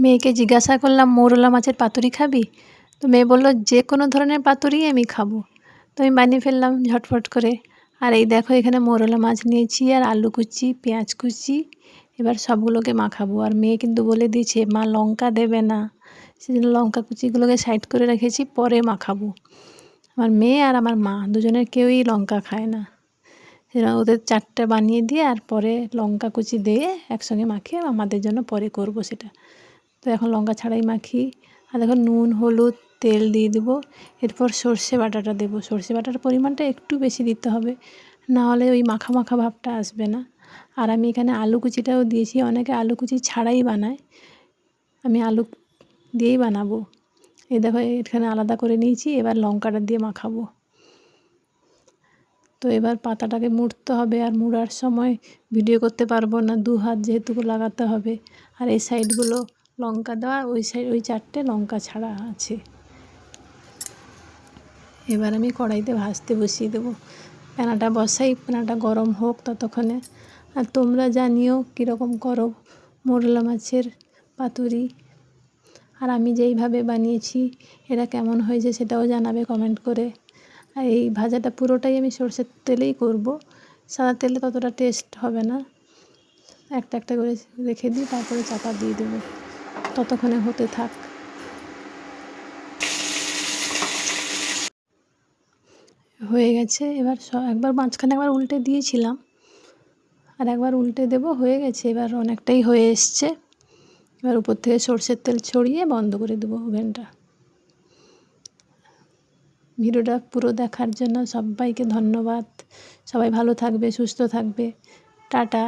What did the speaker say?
মেয়েকে জিজ্ঞাসা করলাম মৌরলা মাছের পাতুরি খাবি? তো মেয়ে বলল যে কোনো ধরনের পাতুরিই আমি খাবো। তো আমি বানিয়ে ফেললাম ঝটফট করে। আর এই দেখো এখানে মৌরলা মাছ নিয়েছি আর আলু কুচি, পেঁয়াজ কুচি, এবার সবগুলোকে মাখাবো। আর মেয়ে কিন্তু বলে দিয়েছে মা লঙ্কা দেবে না, সেজন্য লঙ্কা কুচিগুলোকে সাইড করে রেখেছি, পরে মাখাবো। আমার মেয়ে আর আমার মা দুজনের কেউই লঙ্কা খায় না, সেরকম ওদের 4টে বানিয়ে দিয়ে আর পরে লঙ্কা কুচি দিয়ে একসঙ্গে মাখিয়ে আমাদের জন্য পরে করব সেটা। তো এখন লঙ্কা ছাড়াই মাখি। আর দেখো নুন, হলুদ, তেল দিয়ে দেবো। এরপর সর্ষে বাটাটা দেবো। সর্ষে বাটার পরিমাণটা একটু বেশি দিতে হবে, না হলে ওই মাখা মাখা ভাবটা আসবে না। আর আমি এখানে আলু কুচিটাও দিয়েছি। অনেকে আলু কুচি ছাড়াই বানায়, আমি আলু দিয়েই বানাবো। এই দেখো এখানে আলাদা করে নিয়েছি, এবার লঙ্কাটা দিয়ে মাখাবো। তো এবার পাতাটাকে মুড়তে হবে, আর মুড়ার সময় ভিডিও করতে পারবো না, 2 হাত যেহেতু লাগাতে হবে। আর এই সাইডগুলো লঙ্কা দেওয়া, ওই সাইড ওই 4টে লঙ্কা ছাড়া আছে। এবার আমি কড়াইতে ভাজতে বসিয়ে দেবো। প্যানাটা বসাই, প্যানাটা গরম হোক ততক্ষণে। আর তোমরা জানিও কীরকম করো মৌরলা মাছের পাতুরি, আর আমি যেইভাবে বানিয়েছি এটা কেমন হয়েছে সেটাও জানাবে কমেন্ট করে। আর এই ভাজাটা পুরোটাই আমি সরষের তেলেই করব, সাদা তেলে ততটা টেস্ট হবে না। একটা একটা করে রেখে দিই, তারপরে চাপা দিয়ে দেবো, ততক্ষণে হতে থাক। হয়ে গেছে। এবার একবার মাঝখানে একবার উল্টে দিয়েছিলাম, আর একবার উল্টে দেবো। হয়ে গেছে, এবার অনেকটাই হয়ে এসছে। এবার উপর থেকে সরষের তেল ছড়িয়ে বন্ধ করে দেবো ওভেনটা। ভিডিওটা পুরো দেখার জন্য সবাইকে ধন্যবাদ। সবাই ভালো থাকবে, সুস্থ থাকবে। টাটা।